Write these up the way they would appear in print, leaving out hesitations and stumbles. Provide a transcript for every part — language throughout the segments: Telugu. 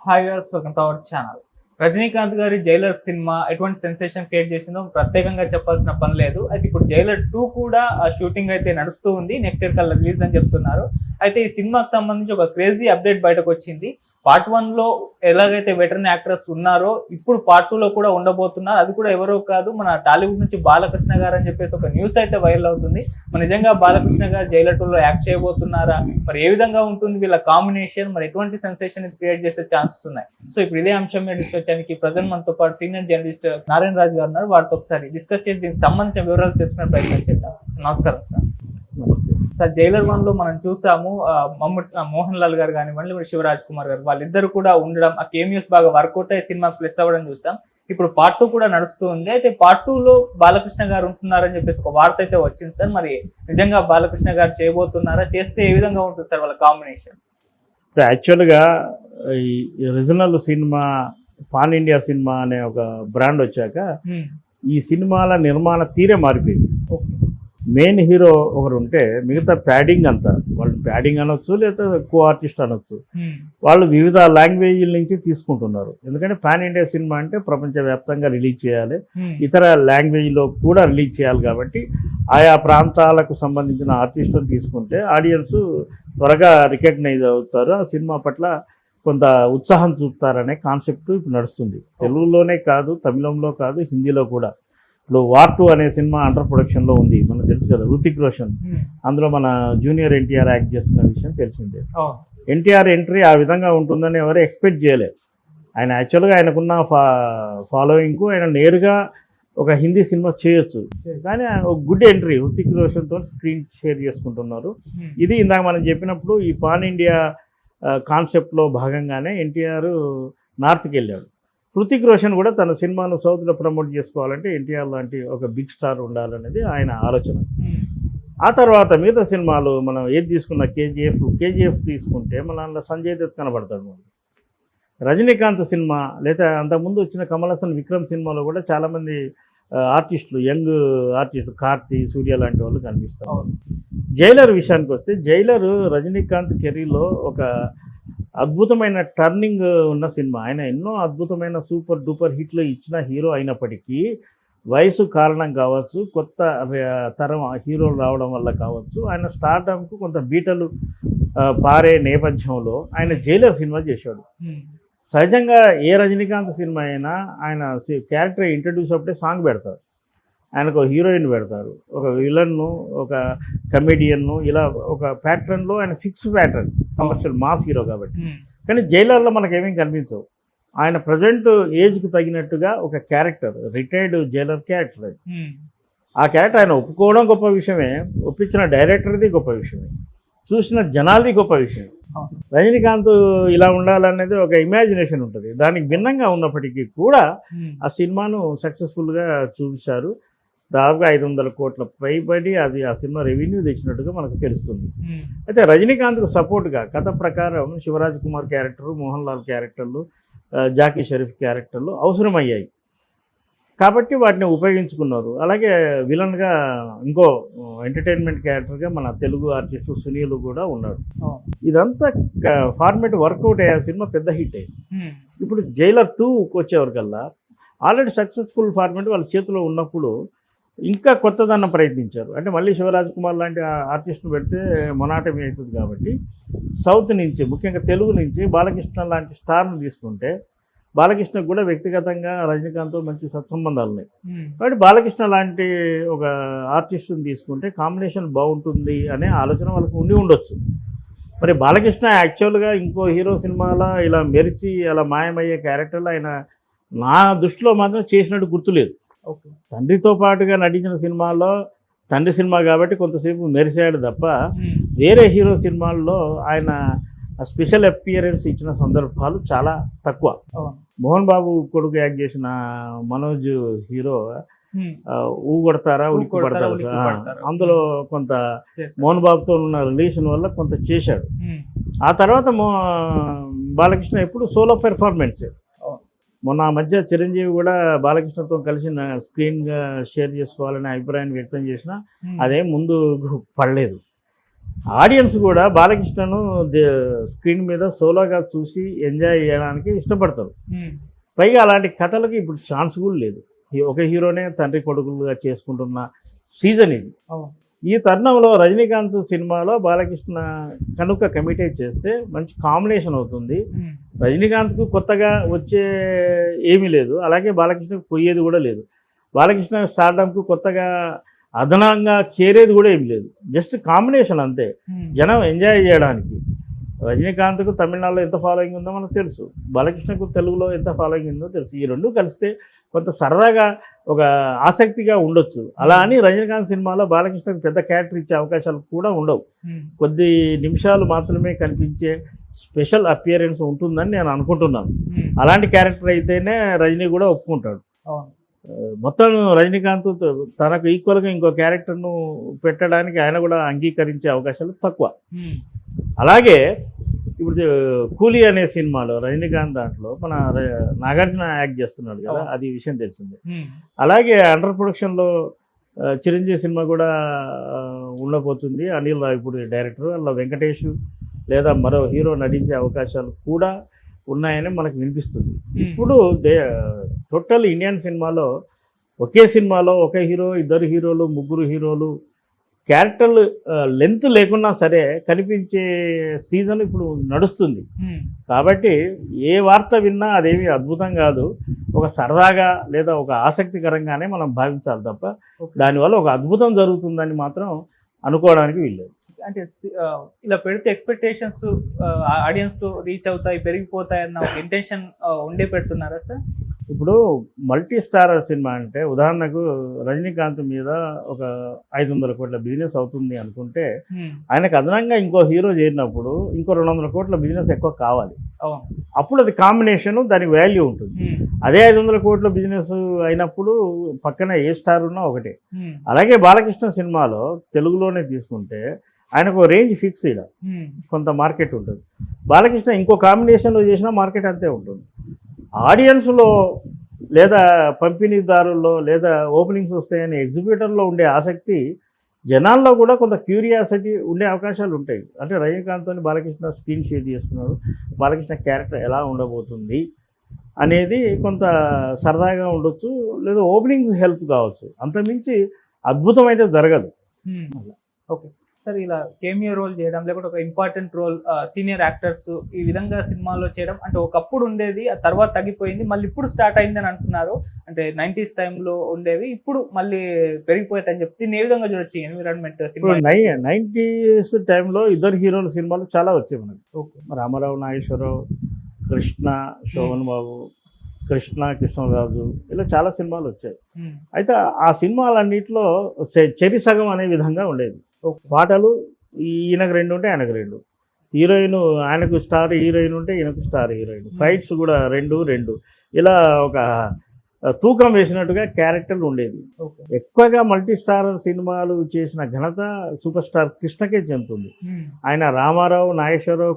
Hi viewers, welcome to our channel. Rajinikanth గారి జైలర్ సినిమా ఎటువంటి సెన్సేషన్ క్రియేట్ చేసిందో ప్రత్యేకంగా చెప్పాల్సిన పని లేదు. అయితే ఇప్పుడు జైలర్ 2 కూడా ఆ షూటింగ్ అయితే నడుస్తూ ఉంది. నెక్స్ట్ ఇయర్ కల్లా రిలీజ్ అని చెప్తున్నారు. అయితే ఈ సినిమాకి సంబంధించి ఒక క్రేజీ అప్డేట్ బయటకు వచ్చింది. పార్ట్ 1లో ఎలాగైతే వెటరన్ యాక్టర్స్ ఉన్నారో ఇప్పుడు పార్ట్ 2లో కూడా ఉండబోతున్నారు. అది కూడా ఎవరో కాదు, మన టాలీవుడ్ నుంచి బాలకృష్ణ గారు అని చెప్పేసి ఒక న్యూస్ అయితే వైరల్ అవుతుంది. మరి నిజంగా బాలకృష్ణ గారు జైలర్ 2లో యాక్ట్ చేయబోతున్నారా, మరి ఏ విధంగా ఉంటుంది వీళ్ళ కాంబినేషన్, మరి ఎటువంటి సెన్సేషన్ క్రియేట్ చేసే ఛాన్సెస్ ఉన్నాయి. సో ఇప్పుడు ఇదే అంశం మీద డిస్కస్ చేయడానికి ప్రజెంట్ మనతో పాటు సీనియర్ జర్నలిస్ట్ నారాయణ రాజు గారు ఉన్నారు. వారితో ఒకసారి డిస్కస్ చేసి దీనికి సంబంధించిన వివరాలు తెలుసుకునే ప్రయత్నం చేద్దాం. నమస్కారం సార్. సార్, జైలర్ 1లో మనం చూసాము మోహన్ లాల్ గారు కానివ్వండి, శివరాజ్ కుమార్ గారు వాళ్ళిద్దరు కూడా ఉండడం, ఆ కేమియోస్ బాగా వర్కౌట్ అయ్యి సినిమా ప్లస్ అవ్వడం చూసాం. ఇప్పుడు పార్ట్ 2 కూడా నడుస్తూ ఉంది. అయితే పార్ట్ 2లో బాలకృష్ణ గారు ఉంటున్నారని చెప్పేసి ఒక వార్త అయితే వచ్చింది సార్. మరి నిజంగా బాలకృష్ణ గారు చేయబోతున్నారా, చేస్తే ఏ విధంగా ఉంటుంది సార్ వాళ్ళ కాంబినేషన్? యాక్చువల్గా ఈ regional cinema, pan India cinema అనే ఒక బ్రాండ్ వచ్చాక ఈ సినిమాల నిర్మాణ తీరే మారిపోయింది. మెయిన్ హీరో ఒకరు ఉంటే మిగతా ప్యాడింగ్ అంతా, వాళ్ళు ప్యాడింగ్ అనొచ్చు లేదా కో ఆర్టిస్ట్ అనొచ్చు, వాళ్ళు వివిధ లాంగ్వేజ్ల నుంచి తీసుకుంటున్నారు. ఎందుకంటే పాన్ ఇండియా సినిమా అంటే ప్రపంచవ్యాప్తంగా రిలీజ్ చేయాలి, ఇతర లాంగ్వేజ్లో కూడా రిలీజ్ చేయాలి. కాబట్టి ఆయా ప్రాంతాలకు సంబంధించిన ఆర్టిస్టులు తీసుకుంటే ఆడియన్స్ త్వరగా రికగ్నైజ్ అవుతారు, ఆ సినిమా పట్ల కొంత ఉత్సాహం చూపుతారనే కాన్సెప్ట్ ఇప్పుడు నడుస్తుంది. తెలుగులోనే కాదు, తమిళంలో కాదు, హిందీలో కూడా. ఇప్పుడు వార్ 2 అనే సినిమా అండర్ ప్రొడక్షన్లో ఉంది, మనకు తెలుసు కదా, హృతిక్ రోషన్. అందులో మన జూనియర్ ఎన్టీఆర్ యాక్ట్ చేస్తున్న విషయం తెలిసిందే. ఎన్టీఆర్ ఎంట్రీ ఆ విధంగా ఉంటుందని ఎవరు ఎక్స్పెక్ట్ చేయలేదు. ఆయన యాక్చువల్గా ఆయనకున్న ఫాలోయింగ్కు ఆయన నేరుగా ఒక హిందీ సినిమా చేయొచ్చు, కానీ ఒక గుడ్ ఎంట్రీ హృతిక్ రోషన్తో స్క్రీన్ షేర్ చేసుకుంటున్నారు. ఇది ఇందాక మనం చెప్పినప్పుడు ఈ పాన్ ఇండియా కాన్సెప్ట్లో భాగంగానే ఎన్టీఆర్ నార్త్కి వెళ్ళాడు. హృతిక్ రోషన్ కూడా తన సినిమాను సౌత్లో ప్రమోట్ చేసుకోవాలంటే ఎన్టీఆర్ లాంటి ఒక బిగ్ స్టార్ ఉండాలనేది ఆయన ఆలోచన. ఆ తర్వాత మిగతా సినిమాలు మనం ఏది తీసుకున్న కేజీఎఫ్ తీసుకుంటే మన అందులో సంజయ్ దత్ కనబడతాడు. రజనీకాంత్ సినిమా లేదా అంతకుముందు వచ్చిన కమల్ హాసన్ విక్రమ్ సినిమాలో కూడా చాలామంది ఆర్టిస్టులు, యంగ్ ఆర్టిస్టులు, కార్తీ, సూర్య లాంటి వాళ్ళు కనిపిస్తారు. జైలర్ విషయానికి వస్తే, జైలర్ రజనీకాంత్ కెరీర్లో ఒక అద్భుతమైన టర్నింగ్ ఉన్న సినిమా. ఆయన ఎన్నో అద్భుతమైన సూపర్ డూపర్ హిట్లు ఇచ్చిన హీరో అయినప్పటికీ వయసు కారణం కావచ్చు, కొత్త తరం హీరోలు రావడం వల్ల కావచ్చు, ఆయన స్టార్డమ్కు కొంత బీటలు పారే నేపథ్యంలో ఆయన జైలర్ సినిమా చేశాడు. సహజంగా ఏ రజనీకాంత్ సినిమా అయినా ఆయన క్యారెక్టర్ ఇంట్రడ్యూస్ అప్పుడే సాంగ్ పెడతారు, ఆయనకు హీరోయిన్ పెడతారు, ఒక విలన్ను, ఒక కమెడియన్ను, ఇలా ఒక ప్యాటర్న్లో ఆయన fix pattern, commercial mass hero కాబట్టి. కానీ జైలర్లో మనకేమేం కనిపించవు. ఆయన ప్రజెంట్ ఏజ్కి తగినట్టుగా ఒక క్యారెక్టర్, రిటైర్డ్ జైలర్ క్యారెక్టర్ అది. ఆ క్యారెక్టర్ ఆయన ఒప్పుకోవడం గొప్ప విషయమే, ఒప్పించిన డైరెక్టర్ది గొప్ప విషయమే, చూసిన జనాలది గొప్ప విషయం. రజనీకాంత్ ఇలా ఉండాలనేది ఒక ఇమాజినేషన్ ఉంటుంది. దానికి భిన్నంగా ఉన్నప్పటికీ కూడా ఆ సినిమాను సక్సెస్ఫుల్గా చూపించారు. దాదాపుగా 500 కోట్ల పైబడి అది ఆ సినిమా రెవెన్యూ తెచ్చినట్టుగా మనకు తెలుస్తుంది. అయితే రజనీకాంత్కు సపోర్ట్గా కథ ప్రకారం శివరాజ్ కుమార్ క్యారెక్టరు, మోహన్ లాల్ క్యారెక్టర్లు, జాకీ షరీఫ్ క్యారెక్టర్లు అవసరమయ్యాయి కాబట్టి వాటిని ఉపయోగించుకున్నారు. అలాగే విలన్గా ఇంకో ఎంటర్టైన్మెంట్ క్యారెక్టర్గా మన తెలుగు ఆర్టిస్టు సునీల్ కూడా ఉన్నాడు. ఇదంతా ఫార్మేట్ వర్కౌట్ అయ్యే సినిమా పెద్ద హిట్ అయ్యింది. ఇప్పుడు జైలర్ 2 వచ్చేవరకల్లా ఆల్రెడీ సక్సెస్ఫుల్ ఫార్మేట్ వాళ్ళ చేతిలో ఉన్నప్పుడు ఇంకా కొత్తదనం ప్రయత్నించారు. అంటే మళ్ళీ శివరాజ్ కుమార్ లాంటి ఆర్టిస్ట్ను పెడితే మొనాటమీ అవుతుంది కాబట్టి సౌత్ నుంచి, ముఖ్యంగా తెలుగు నుంచి బాలకృష్ణ లాంటి స్టార్ను తీసుకుంటే బాలకృష్ణకు కూడా వ్యక్తిగతంగా రజనీకాంత్తో మంచి సత్సంబంధాలు ఉన్నాయి. కాబట్టి బాలకృష్ణ లాంటి ఒక ఆర్టిస్టుని తీసుకుంటే కాంబినేషన్ బాగుంటుంది అనే ఆలోచన వాళ్ళకు ఉండొచ్చు. మరి బాలకృష్ణ యాక్చువల్గా ఇంకో హీరో సినిమాలో ఇలా మెరిచి అలా మాయమయ్యే క్యారెక్టర్లు ఆయన నా దృష్టిలో మాత్రం చేసినట్టు గుర్తులేదు. తండ్రితో పాటుగా నటించిన సినిమాల్లో, తండ్రి సినిమా కాబట్టి కొంతసేపు మెరిసాడు తప్ప వేరే హీరో సినిమాల్లో ఆయన స్పెషల్ అపియరెన్స్ ఇచ్చిన సందర్భాలు చాలా తక్కువ. మోహన్ బాబు కొడుకు యాక్ట్ చేసిన మనోజ్ హీరో ఊ కొడతారా ఉలిక్కి పడతారా, అందులో కొంత మోహన్ బాబుతో ఉన్న రిలేషన్ వల్ల కొంత చేశాడు. ఆ తర్వాత బాలకృష్ణ ఎప్పుడు సోలో పెర్ఫార్మెన్సే. మొన్న ఆ మధ్య చిరంజీవి కూడా బాలకృష్ణతో కలిసి స్క్రీన్గా షేర్ చేసుకోవాలనే అభిప్రాయాన్ని వ్యక్తం చేసినా అదేం ముందు పడలేదు. ఆడియన్స్ కూడా బాలకృష్ణను స్క్రీన్ మీద సోలోగా చూసి ఎంజాయ్ చేయడానికి ఇష్టపడతారు. పైగా అలాంటి కథలకు ఇప్పుడు ఛాన్స్ కూడా లేదు. ఒక హీరోనే తండ్రి కొడుకులుగా చేసుకుంటున్న సీజన్ ఇది. ఈ తరుణంలో రజనీకాంత్ సినిమాలో బాలకృష్ణ కనుక కమిటేట్ చేస్తే మంచి కాంబినేషన్ అవుతుంది. రజనీకాంత్కు కొత్తగా వచ్చే ఏమీ లేదు, అలాగే బాలకృష్ణకు పోయేది కూడా లేదు. బాలకృష్ణ స్టార్డమ్కు కొత్తగా అదనంగా చేరేది కూడా ఏమి లేదు. జస్ట్ కాంబినేషన్ అంతే, జనం ఎంజాయ్ చేయడానికి. రజనీకాంత్కు తమిళనాడులో ఎంత ఫాలోయింగ్ ఉందో మనకు తెలుసు, బాలకృష్ణకు తెలుగులో ఎంత ఫాలోయింగ్ ఉందో తెలుసు. ఈ రెండు కలిస్తే కొంత సరదాగా ఒక ఆసక్తిగా ఉండొచ్చు. అలా అని రజనీకాంత్ సినిమాలో బాలకృష్ణకు పెద్ద క్యారెక్టర్ ఇచ్చే అవకాశాలు కూడా ఉండవు. కొద్ది నిమిషాలు మాత్రమే కనిపించే స్పెషల్ అపియరెన్స్ ఉంటుందని నేను అనుకుంటున్నాను. అలాంటి క్యారెక్టర్ అయితేనే రజనీ కూడా ఒప్పుకుంటాడు. మొత్తం రజనీకాంత్ తనకు ఈక్వల్గా ఇంకో క్యారెక్టర్ను పెట్టడానికి ఆయన కూడా అంగీకరించే అవకాశాలు తక్కువ. అలాగే ఇప్పుడు కూలీ అనే సినిమాలో రజనీకాంత్ దాంట్లో మన నాగార్జున యాక్ట్ చేస్తున్నాడు కదా, అది విషయం తెలిసిందే. అలాగే అండర్ ప్రొడక్షన్లో చిరంజీవి సినిమా కూడా ఉండబోతుంది. అనిల్ రావిపూడి డైరెక్టర్, అలా వెంకటేష్ లేదా మరో హీరో నటించే అవకాశాలు కూడా ఉన్నాయని మనకు వినిపిస్తుంది. ఇప్పుడు టోటల్ ఇండియన్ సినిమాలో ఒకే సినిమాలో ఒక హీరో, ఇద్దరు హీరోలు, ముగ్గురు హీరోలు క్యారెక్టర్లు లెంత్ లేకున్నా సరే కనిపించే సీజన్ ఇప్పుడు నడుస్తుంది. కాబట్టి ఏ వార్త విన్నా అదేమి అద్భుతం కాదు, ఒక సరదాగా లేదా ఒక ఆసక్తికరంగానే మనం భావించాలి తప్ప దానివల్ల ఒక అద్భుతం జరుగుతుందని మాత్రం అనుకోవడానికి వీల్లేదు. అంటే ఇలా పెడితే ఎక్స్పెక్టేషన్స్ ఆడియన్స్తో రీచ్ అవుతాయి, పెరిగిపోతాయి అన్న ఒక ఇంటెన్షన్ ఉండే పెడుతున్నారా సార్? ఇప్పుడు మల్టీ స్టార్ సినిమా అంటే ఉదాహరణకు రజనీకాంత్ మీద ఒక 500 కోట్ల బిజినెస్ అవుతుంది అనుకుంటే ఆయనకు అదనంగా ఇంకో హీరో చేరినప్పుడు ఇంకో 200 కోట్ల బిజినెస్ ఎక్కువ కావాలి. అప్పుడు అది కాంబినేషన్, దానికి వాల్యూ ఉంటుంది. అదే 500 కోట్ల బిజినెస్ అయినప్పుడు పక్కన ఏ స్టార్ ఉన్నా ఒకటే. అలాగే బాలకృష్ణ సినిమాలో తెలుగులోనే తీసుకుంటే ఆయనకు రేంజ్ ఫిక్స్, ఇక్కడ కొంత మార్కెట్ ఉంటుంది. బాలకృష్ణ ఇంకో కాంబినేషన్లో చేసినా మార్కెట్ అంతే ఉంటుంది. ఆడియన్స్లో లేదా పంపిణీదారుల్లో లేదా ఓపెనింగ్స్ వస్తాయని ఎగ్జిబిటర్లో ఉండే ఆసక్తి జనాల్లో కూడా కొంత క్యూరియాసిటీ ఉండే అవకాశాలు ఉంటాయి. అంటే రజనీకాంత్తో బాలకృష్ణ స్క్రీన్ షేర్ చేస్తున్నాడు, బాలకృష్ణ క్యారెక్టర్ ఎలా ఉండబోతుంది అనేది కొంత సరదాగా ఉండొచ్చు, లేదా ఓపెనింగ్స్ హెల్ప్ కావచ్చు. అంతమించి అద్భుతం అయితే జరగదు. ఓకే సార్, ఇలా కేమియో రోల్ చేయడం లేకపోతే ఒక ఇంపార్టెంట్ రోల్ సీనియర్ యాక్టర్స్ ఈ విధంగా సినిమాల్లో చేయడం అంటే ఒకప్పుడు ఉండేది, ఆ తర్వాత తగ్గిపోయింది, మళ్ళీ ఇప్పుడు స్టార్ట్ అయింది అని అంటున్నారు. అంటే 90s టైంలో ఉండేవి, ఇప్పుడు మళ్ళీ పెరిగిపోయాయని చెప్తే దీన్ని ఏ విధంగా చూడొచ్చు ఎన్విరాన్మెంట్ సినిమా? 90s టైంలో ఇద్దరు హీరోల సినిమాలు చాలా వచ్చాయి మనకి. రామారావు, నాగేశ్వరరావు, కృష్ణ, శోభన్ బాబు, కృష్ణరాజు, ఇలా చాలా సినిమాలు వచ్చాయి. అయితే ఆ సినిమాలన్నింటిలో చెరి సగం అనే విధంగా ఉండేది. పాటలు ఈయనకు 2 ఉంటే ఆయనకు 2, హీరోయిన్ ఆయనకు స్టార్ హీరోయిన్ ఉంటే ఈయనకు స్టార్ హీరోయిన్, ఫైట్స్ కూడా 2 ఇలా ఒక తూకం వేసినట్టుగా క్యారెక్టర్లు ఉండేది. ఎక్కువగా మల్టీ స్టార్ సినిమాలు చేసిన ఘనత సూపర్ స్టార్ కృష్ణకే చెందుతుంది. ఆయన రామారావు, నాగేశ్వరరావు,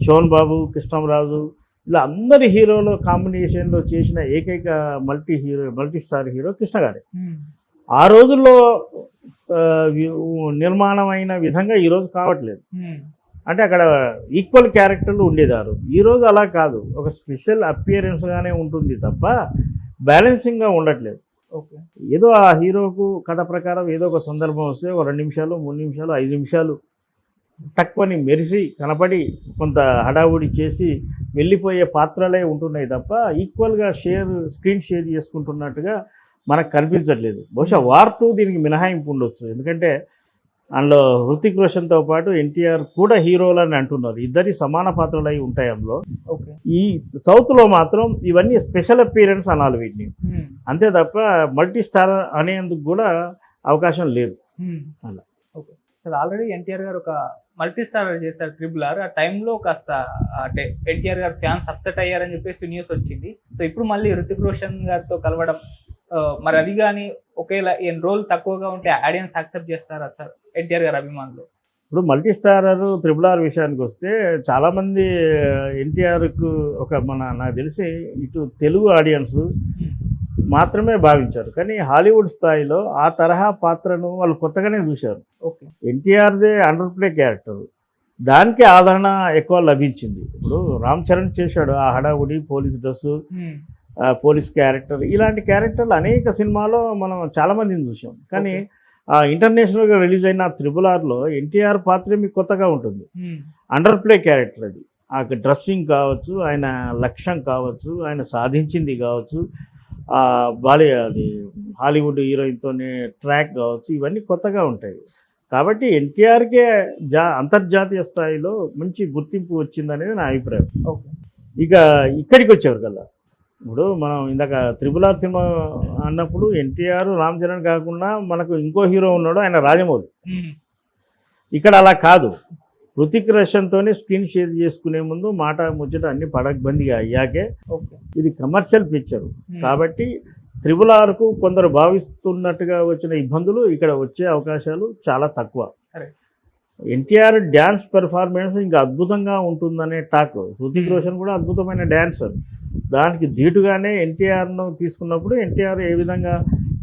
శోభన్ బాబు, కృష్ణరాజు ఇలా అందరి హీరోల కాంబినేషన్లో చేసిన ఏకైక మల్టీ స్టార్ హీరో కృష్ణ గారే. ఆ రోజుల్లో నిర్మాణమైన విధంగా ఈరోజు కావట్లేదు. అంటే అక్కడ ఈక్వల్ క్యారెక్టర్లు ఉండేదారు. ఈరోజు అలా కాదు, ఒక స్పెషల్ అపియరెన్స్గానే ఉంటుంది తప్ప బ్యాలెన్సింగ్గా ఉండట్లేదు. ఏదో ఆ హీరోకు కథ ప్రకారం ఏదో ఒక సందర్భం వస్తే 2 నిమిషాలు, 3 నిమిషాలు, 5 నిమిషాలు తక్కువని మెరిసి కనపడి కొంత హడావుడి చేసి వెళ్ళిపోయే పాత్రలే ఉంటున్నాయి తప్ప ఈక్వల్గా స్క్రీన్ షేర్ చేసుకుంటున్నట్టుగా మనకు కనిపించట్లేదు. బహుశా వార్ 2 దీనికి మినహాయింపు ఉండొచ్చు, ఎందుకంటే అందులో హృతిక్ రోషన్తో పాటు ఎన్టీఆర్ కూడా హీరోలని అంటున్నారు. ఇద్దరి సమాన పాత్రలు అయి ఉంటాయి అందులో. ఈ సౌత్లో మాత్రం ఇవన్నీ స్పెషల్ అపీరెన్స్ అనాలి వీటిని, అంతే తప్ప మల్టీ స్టార్ అనేందుకు కూడా అవకాశం లేదు. అలా ఆల్రెడీ ఎన్టీఆర్ గారు ఒక మల్టీ స్టార్ చేశారు RRR. ఆ టైంలో కాస్త అంటే ఎన్టీఆర్ గారు ఫ్యాన్స్ అప్సెట్ అయ్యారని చెప్పేసి న్యూస్ వచ్చింది. సో ఇప్పుడు మళ్ళీ హృతిక్ రోషన్ గారితో కలవడం, మరి అది కానీ ఒకేలా రోల్ తక్కువగా ఉంటే ఆడియన్స్ యాక్సెప్ట్ చేస్తారా సార్ ఎన్టీఆర్ గారు అభిమానులు? ఇప్పుడు మల్టీ స్టారర్ RRR విషయానికి వస్తే చాలామంది ఎన్టీఆర్కు నాకు తెలిసి ఇటు తెలుగు ఆడియన్స్ మాత్రమే భావించారు. కానీ హాలీవుడ్ స్థాయిలో ఆ తరహా పాత్రను వాళ్ళు కొత్తగానే చూశారు. ఓకే. ఎన్టీఆర్దే అండర్ ప్లే క్యారెక్టర్, దానికి ఆదరణ ఎక్కువ లభించింది. ఇప్పుడు రామ్ చరణ్ చేశాడు ఆ హడావుడి పోలీస్ డ్రెస్సు, పోలీస్ క్యారెక్టర్, ఇలాంటి క్యారెక్టర్లు అనేక సినిమాలో మనం చాలామందిని చూసాం. కానీ ఇంటర్నేషనల్గా రిలీజ్ అయిన RRRలో ఎన్టీఆర్ పాత్ర మీకు కొత్తగా ఉంటుంది. అండర్ ప్లే క్యారెక్టర్ అది. ఆ డ్రెస్సింగ్ కావచ్చు, ఆయన లక్ష్యం కావచ్చు, ఆయన సాధించింది కావచ్చు, అది హాలీవుడ్ హీరోయిన్తోనే ట్రాక్ కావచ్చు, ఇవన్నీ కొత్తగా ఉంటాయి. కాబట్టి ఎన్టీఆర్కే అంతర్జాతీయ స్థాయిలో మంచి గుర్తింపు వచ్చిందనేది నా అభిప్రాయం. ఓకే. ఇక ఇక్కడికి వచ్చేవారు కల్లా, ఇప్పుడు మనం ఇందాక RRR సినిమా అన్నప్పుడు ఎన్టీఆర్ రామ్ చరణ్ కాకుండా మనకు ఇంకో హీరో ఉన్నాడు, ఆయన రాజమౌళి. ఇక్కడ అలా కాదు. హృతిక్ రోషన్తోనే స్క్రీన్ షేర్ చేసుకునే ముందు మాట ముచ్చట అన్ని పడకబందీగా అయ్యాకే ఇది కమర్షియల్ పిక్చర్. కాబట్టి RRRకు కొందరు భావిస్తున్నట్టుగా వచ్చిన ఇబ్బందులు ఇక్కడ వచ్చే అవకాశాలు చాలా తక్కువ. ఎన్టీఆర్ డ్యాన్స్ పెర్ఫార్మెన్స్ ఇంకా అద్భుతంగా ఉంటుందనే టాక్. హృతిక్ రోషన్ కూడా అద్భుతమైన డ్యాన్సర్. దానికి ధీటుగానే ఎన్టీఆర్ను తీసుకున్నప్పుడు ఎన్టీఆర్ ఏ విధంగా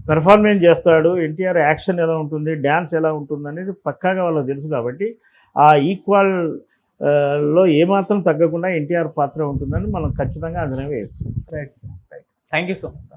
పెర్ఫార్మెన్స్ చేస్తాడు, ఎన్టీఆర్ యాక్షన్ ఎలా ఉంటుంది, డ్యాన్స్ ఎలా ఉంటుంది అనేది పక్కాగా వాళ్ళకి తెలుసు. కాబట్టి ఆ ఈక్వల్ లో ఏమాత్రం తగ్గకుండా ఎన్టీఆర్ పాత్ర ఉంటుందని మనం ఖచ్చితంగా అంచనా వేయచ్చు. Right. Thank you so much sir.